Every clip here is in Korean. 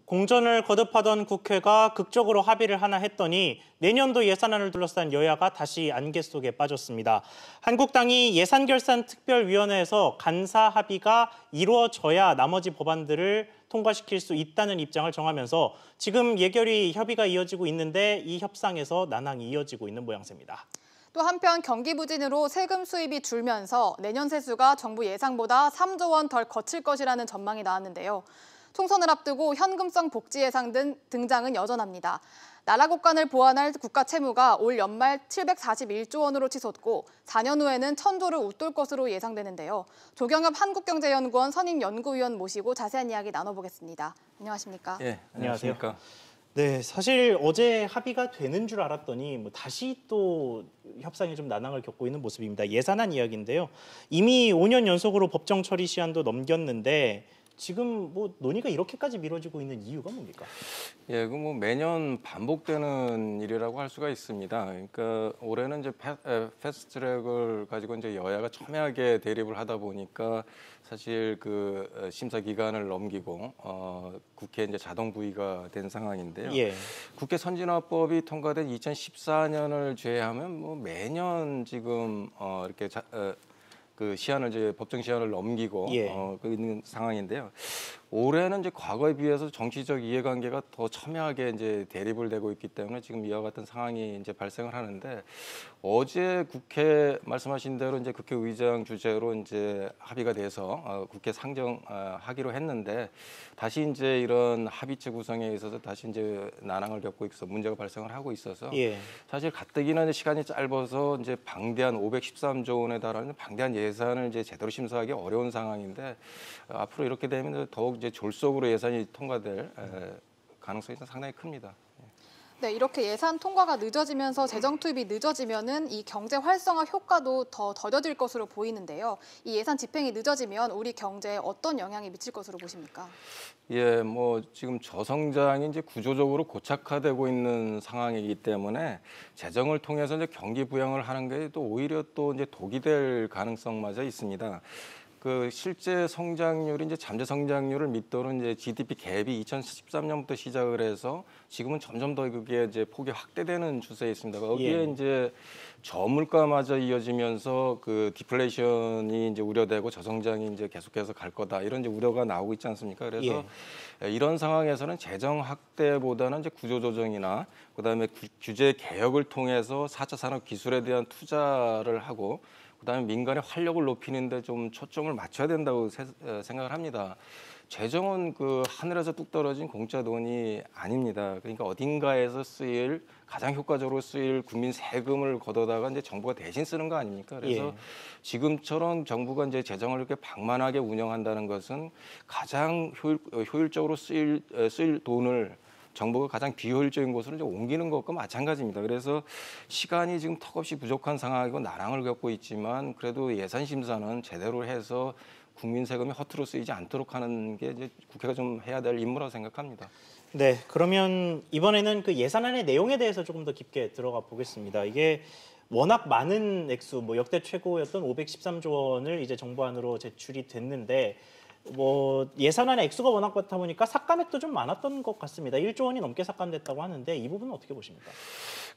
공전을 거듭하던 국회가 극적으로 합의를 하나 했더니 내년도 예산안을 둘러싼 여야가 다시 안개 속에 빠졌습니다. 한국당이 예산결산특별위원회에서 간사 합의가 이루어져야 나머지 법안들을 통과시킬 수 있다는 입장을 정하면서 지금 예결위 협의가 이어지고 있는데 이 협상에서 난항이 이어지고 있는 모양새입니다. 또 한편 경기 부진으로 세금 수입이 줄면서 내년 세수가 정부 예상보다 3조 원 덜 거칠 것이라는 전망이 나왔는데요. 총선을 앞두고 현금성 복지 예산 등장은 여전합니다. 나라 곳간을 보완할 국가 채무가 올 연말 741조 원으로 치솟고 4년 후에는 1,000조를 웃돌 것으로 예상되는데요. 조경엽 한국경제연구원 선임연구위원 모시고 자세한 이야기 나눠보겠습니다. 안녕하십니까? 예, 안녕하십니까? 네, 사실 어제 합의가 되는 줄 알았더니 다시 또 협상에 좀 난항을 겪고 있는 모습입니다. 예산안 이야기인데요. 이미 5년 연속으로 법정 처리 시한도 넘겼는데 지금 논의가 이렇게까지 미뤄지고 있는 이유가 뭡니까? 예, 그 매년 반복되는 일이라고 할 수가 있습니다. 그러니까 올해는 이제 패스트트랙을 가지고 이제 여야가 첨예하게 대립을 하다 보니까 사실 그 심사 기간을 넘기고 국회에 이제 자동 부의가 된 상황인데요. 예. 국회 선진화법이 통과된 2014년을 제외하면 매년 지금 이렇게 그 시한을 이제 법정 시한을 넘기고 있는 상황인데요. 올해는 이제 과거에 비해서 정치적 이해관계가 더 첨예하게 이제 대립을 되고 있기 때문에 지금 이와 같은 상황이 이제 발생을 하는데 어제 국회 말씀하신 대로 이제 국회의장 주재로 이제 합의가 돼서 국회 상정하기로 했는데 다시 이제 이런 합의체 구성에 있어서 다시 이제 난항을 겪고 있어 문제가 발생을 하고 있어서 사실 가뜩이나 시간이 짧아서 이제 방대한 513조 원에 달하는 방대한 예산을 이제 제대로 심사하기 어려운 상황인데 앞으로 이렇게 되면 더욱 이제 졸속으로 예산이 통과될 가능성이 상당히 큽니다. 네, 이렇게 예산 통과가 늦어지면서 재정 투입이 늦어지면은 이 경제 활성화 효과도 더 더뎌질 것으로 보이는데요. 이 예산 집행이 늦어지면 우리 경제에 어떤 영향이 미칠 것으로 보십니까? 예, 지금 저성장이 이제 구조적으로 고착화되고 있는 상황이기 때문에 재정을 통해서 이제 경기 부양을 하는 게 또 오히려 또 이제 독이 될 가능성마저 있습니다. 그 실제 성장률이 이제 잠재 성장률을 밑도는 이제 GDP 갭이 2013년부터 시작을 해서 지금은 점점 더 그게 이제 폭이 확대되는 추세에 있습니다. 거기에 이제 저물가마저 이어지면서 그 디플레이션이 이제 우려되고 저성장이 이제 계속해서 갈 거다 이런 이제 우려가 나오고 있지 않습니까? 그래서 이런 상황에서는 재정 확대보다는 이제 구조 조정이나 그다음에 규제 개혁을 통해서 4차 산업 기술에 대한 투자를 하고 그다음에 민간의 활력을 높이는 데 좀 초점을 맞춰야 된다고 생각을 합니다. 재정은 그 하늘에서 뚝 떨어진 공짜 돈이 아닙니다. 그러니까 어딘가에서 가장 효과적으로 쓰일 국민 세금을 걷어다가 이제 정부가 대신 쓰는 거 아닙니까? 그래서 지금처럼 정부가 이제 재정을 이렇게 방만하게 운영한다는 것은 가장 효율적으로 쓰일 돈을 정부가 가장 비효율적인 곳으로 이제 옮기는 것과 마찬가지입니다. 그래서 시간이 지금 턱없이 부족한 상황이고 난항을 겪고 있지만 그래도 예산 심사는 제대로 해서 국민 세금이 허투루 쓰이지 않도록 하는 게 이제 국회가 좀 해야 될 임무라고 생각합니다. 네, 그러면 이번에는 그 예산안의 내용에 대해서 조금 더 깊게 들어가 보겠습니다. 이게 워낙 많은 액수, 역대 최고였던 513조 원을 이제 정부안으로 제출이 됐는데 예산안의 액수가 워낙 많다 보니까 삭감액도 좀 많았던 것 같습니다. 1조 원이 넘게 삭감됐다고 하는데 이 부분은 어떻게 보십니까?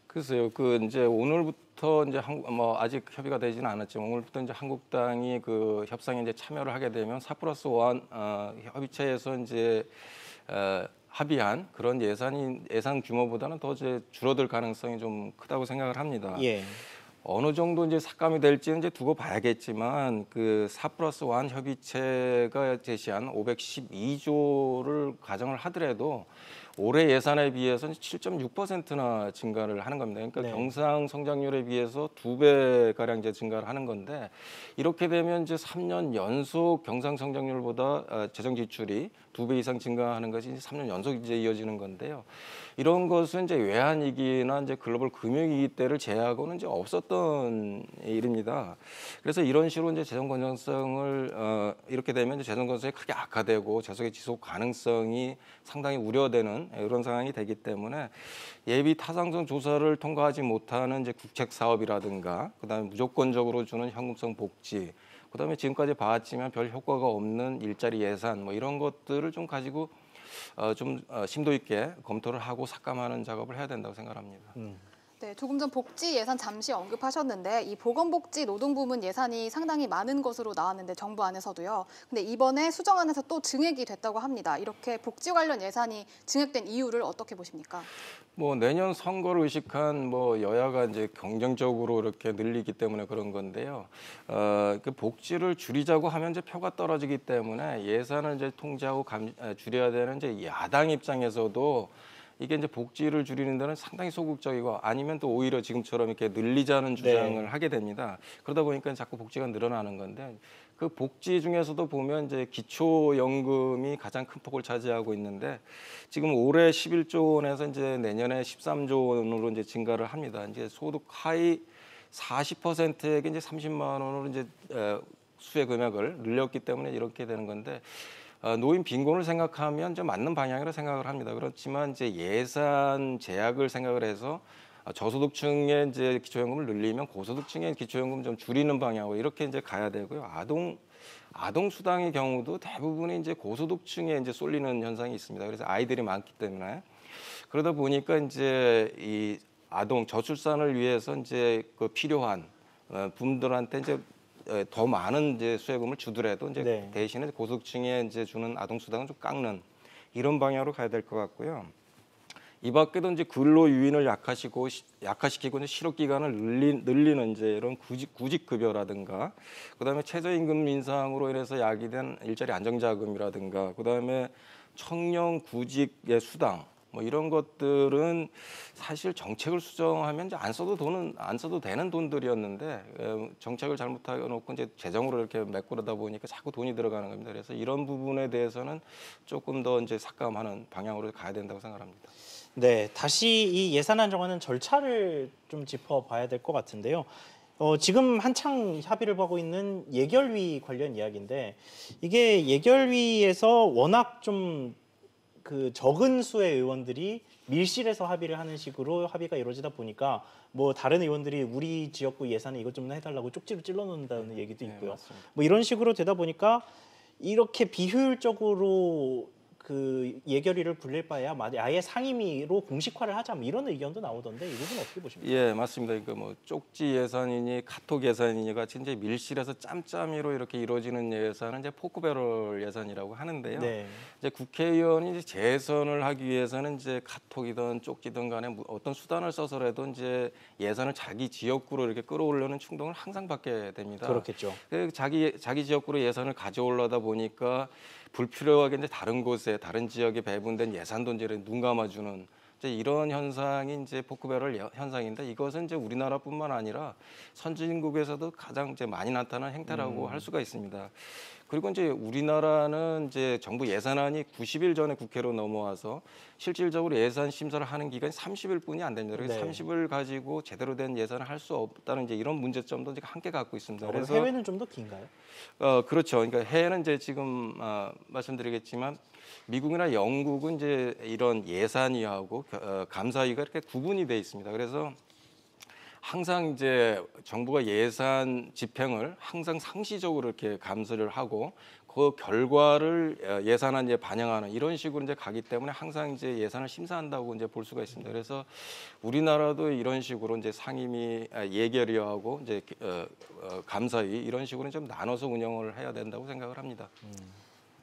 글쎄요, 이제 오늘부터 이제 아직 협의가 되지는 않았지만 오늘부터 이제 한국당이 그 협상에 이제 참여를 하게 되면 4+1 협의체에서 이제 합의한 그런 예산 규모보다는 더 이제 줄어들 가능성이 좀 크다고 생각을 합니다. 어느 정도 이제 삭감이 될지는 이제 두고 봐야겠지만 그 4+1 협의체가 제시한 512조를 가정을 하더라도 올해 예산에 비해서 7.6%나 증가를 하는 겁니다. 그러니까 경상 성장률에 비해서 2배 가량 이제 증가를 하는 건데 이렇게 되면 이제 3년 연속 경상 성장률보다 재정 지출이 2배 이상 증가하는 것이 3년 연속 이제 이어지는 건데요. 이런 것은 이제 외환위기나 이제 글로벌 금융위기 때를 제외하고는 이제 없었던 일입니다. 그래서 이런 식으로 이제 재정 건전성을 이렇게 되면 이제 재정 건전성이 크게 악화되고 재정의 지속 가능성이 상당히 우려되는 이런 상황이 되기 때문에 예비 타당성 조사를 통과하지 못하는 이제 국책 사업이라든가 그다음에 무조건적으로 주는 현금성 복지 그다음에 지금까지 봐왔지만 별 효과가 없는 일자리 예산 이런 것들을 좀 가지고 좀 심도 있게 검토를 하고 삭감하는 작업을 해야 된다고 생각합니다. 네, 조금 전 복지 예산 잠시 언급하셨는데 이 보건복지 노동부문 예산이 상당히 많은 것으로 나왔는데 정부 안에서도요. 근데 이번에 수정안에서 또 증액이 됐다고 합니다. 이렇게 복지 관련 예산이 증액된 이유를 어떻게 보십니까? 뭐 내년 선거를 의식한 뭐 여야가 이제 경쟁적으로 이렇게 늘리기 때문에 그런 건데요. 그 복지를 줄이자고 하면 이제 표가 떨어지기 때문에 예산을 이제 통제하고 줄여야 되는 이제 야당 입장에서도 이게 이제 복지를 줄이는 데는 상당히 소극적이고 아니면 또 오히려 지금처럼 이렇게 늘리자는 주장을 하게 됩니다. 그러다 보니까 자꾸 복지가 늘어나는 건데 그 복지 중에서도 보면 이제 기초연금이 가장 큰 폭을 차지하고 있는데 지금 올해 11조 원에서 이제 내년에 13조 원으로 이제 증가를 합니다. 이제 소득 하위 40%에게 이제 30만 원으로 이제 수혜 금액을 늘렸기 때문에 이렇게 되는 건데 노인 빈곤을 생각하면 좀 맞는 방향이라 생각을 합니다. 그렇지만 이제 예산 제약을 생각을 해서 저소득층의 이제 기초연금을 늘리면 고소득층의 기초연금 좀 줄이는 방향으로 이렇게 이제 가야 되고요. 아동 수당의 경우도 대부분이 이제 고소득층에 이제 쏠리는 현상이 있습니다. 그래서 아이들이 많기 때문에 그러다 보니까 이제 이 아동 저출산을 위해서 이제 그 필요한 분들한테 이제 더 많은 이제 수혜금을 주더라도 이제 대신에 고소득층에 이제 주는 아동 수당은 좀 깎는 이런 방향으로 가야 될 것 같고요. 이 밖에도 이제 근로 유인을 약화시키고 이제 실업 기간을 늘리는 이제 이런 구직 급여라든가, 그다음에 최저임금 인상으로 인해서 야기된 일자리 안정자금이라든가, 그다음에 청년 구직의 수당. 뭐 이런 것들은 사실 정책을 수정하면 이제 안 써도 되는 돈들이었는데 정책을 잘못해놓고 이제 재정으로 이렇게 메꾸려다 보니까 자꾸 돈이 들어가는 겁니다. 그래서 이런 부분에 대해서는 조금 더 이제 삭감하는 방향으로 가야 된다고 생각합니다. 네, 다시 이 예산안 정하는 절차를 좀 짚어봐야 될 것 같은데요. 지금 한창 합의를 하고 있는 예결위 관련 이야기인데 이게 예결위에서 워낙 좀 그 적은 수의 의원들이 밀실에서 합의를 하는 식으로 합의가 이루어지다 보니까 뭐 다른 의원들이 우리 지역구 예산에 이것 좀 해달라고 쪽지로 찔러놓는다는 얘기도 있고요. 뭐 이런 식으로 되다 보니까 이렇게 비효율적으로 그 예결위를 불릴 바에야 아예 상임위로 공식화를 하자 뭐 이런 의견도 나오던데 이 부분 어떻게 보십니까? 예, 맞습니다. 그러니까 뭐 쪽지 예산이니 카톡 예산이니 같이 이제 밀실에서 짬짬이로 이렇게 이루어지는 예산은 이제 포크배럴 예산이라고 하는데요. 이제 국회의원이 이제 재선을 하기 위해서는 이제 카톡이든 쪽지든 간에 어떤 수단을 써서라도 이제 예산을 자기 지역구로 이렇게 끌어올려는 충동을 항상 받게 됩니다. 그렇겠죠. 자기 지역구로 예산을 가져오려다 보니까 불필요하게 이제 다른 곳에 다른 지역에 배분된 예산 돈지를 눈 감아주는 이제 이런 현상이 이제 포크배럴 현상인데 이것은 이제 우리나라뿐만 아니라 선진국에서도 가장 이제 많이 나타나는 행태라고 할 수가 있습니다. 그리고 이제 우리나라는 이제 정부 예산안이 90일 전에 국회로 넘어와서 실질적으로 예산 심사를 하는 기간이 30일뿐이 안 됩니다. 그래서 30일 가지고 제대로 된 예산을 할 수 없다는 이제 이런 문제점도 이제 함께 갖고 있습니다. 그래서 해외는 좀 더 긴가요? 그렇죠. 그러니까 해외는 이제 지금 말씀드리겠지만 미국이나 영국은 이제 이런 예산위하고 감사위가 이렇게 구분이 돼 있습니다. 그래서 항상 이제 정부가 예산 집행을 항상 상시적으로 이렇게 감시를 하고 그 결과를 예산안에 반영하는 이런 식으로 이제 가기 때문에 항상 이제 예산을 심사한다고 이제 볼 수가 있습니다. 그래서 우리나라도 이런 식으로 이제 상임위, 예결위하고 이제 감사위 이런 식으로 좀 나눠서 운영을 해야 된다고 생각을 합니다.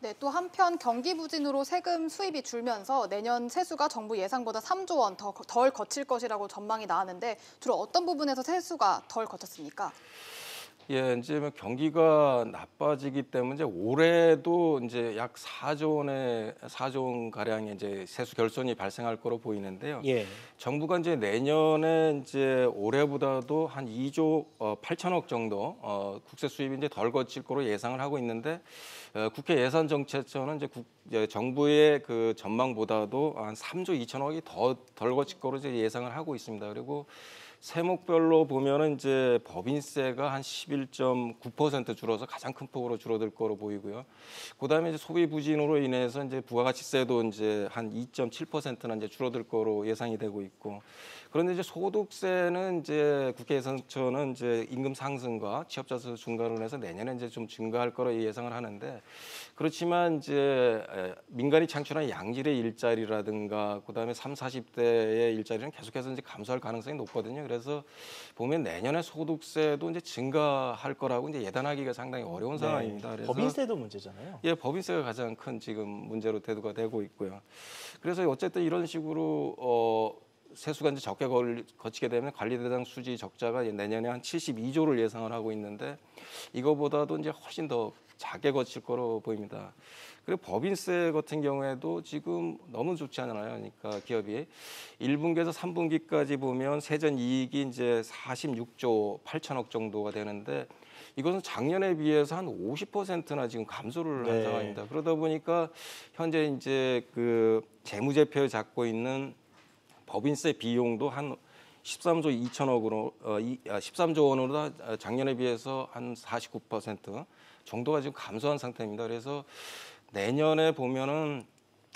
네, 또 한편 경기 부진으로 세금 수입이 줄면서 내년 세수가 정부 예상보다 3조 원 덜 거칠 것이라고 전망이 나왔는데 주로 어떤 부분에서 세수가 덜 거쳤습니까? 예, 이제 뭐 경기가 나빠지기 때문에 이제 올해도 이제 약 4조 원 가량의 이제 세수 결손이 발생할 거로 보이는데요. 정부가 이제 내년에 이제 올해보다도 한 2조 8천억 정도 국세 수입이 이제 덜 거칠 거로 예상을 하고 있는데 국회 예산정책처는 이제 정부의 그 전망보다도 한 3조 2천억이 더 덜 거칠 거로 이제 예상을 하고 있습니다. 그리고 세목별로 보면은 이제 법인세가 한 11.9% 줄어서 가장 큰 폭으로 줄어들 거로 보이고요. 그다음에 이제 소비 부진으로 인해서 이제 부가가치세도 이제 한 2.7%나 이제 줄어들 거로 예상이 되고 있고. 그런데 이제 소득세는 이제 국회 예산처는 이제 임금 상승과 취업자 수 증가로 해서 내년에 이제 좀 증가할 거로 예상을 하는데, 그렇지만 이제 민간이 창출한 양질의 일자리라든가 그다음에 30, 40대의 일자리는 계속해서 이제 감소할 가능성이 높거든요. 그래서 보면 내년에 소득세도 이제 증가할 거라고 이제 예단하기가 상당히 어려운 상황입니다. 그래서 법인세도 문제잖아요. 예, 법인세가 가장 큰 지금 문제로 대두가 되고 있고요. 그래서 어쨌든 이런 식으로 세수가 이제 적게 거치게 되면 관리대상 수지 적자가 내년에 한 72조를 예상을 하고 있는데, 이거보다도 이제 훨씬 더 작게 거칠 거로 보입니다. 그리고 법인세 같은 경우에도 지금 너무 좋지 않아요. 그러니까 기업이 1분기에서 3분기까지 보면 세전 이익이 이제 46조 8천억 정도가 되는데, 이것은 작년에 비해서 한 50%나 지금 감소를 한 상황입니다. 그러다 보니까 현재 이제 그 재무제표에 잡고 있는 법인세 비용도 한 13조 2천억으로 13조 원으로 작년에 비해서 한 49% 정도가 지금 감소한 상태입니다. 그래서 내년에 보면은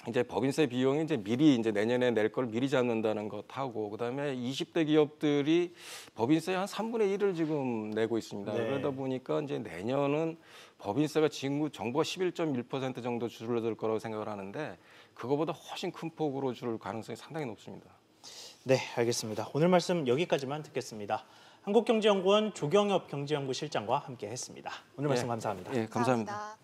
이제 법인세 비용이 이제 미리 이제 내년에 낼 걸 미리 잡는다는 것하고, 그다음에 20대 기업들이 법인세 한 3분의 1을 지금 내고 있습니다. 그러다 보니까 이제 내년은 법인세가 지금 정부가 11.1% 정도 줄어들 거라고 생각을 하는데, 그거보다 훨씬 큰 폭으로 줄 가능성이 상당히 높습니다. 네, 알겠습니다. 오늘 말씀 여기까지만 듣겠습니다. 한국경제연구원 조경엽 경제연구실장과 함께했습니다. 오늘 말씀 감사합니다. 예, 감사합니다.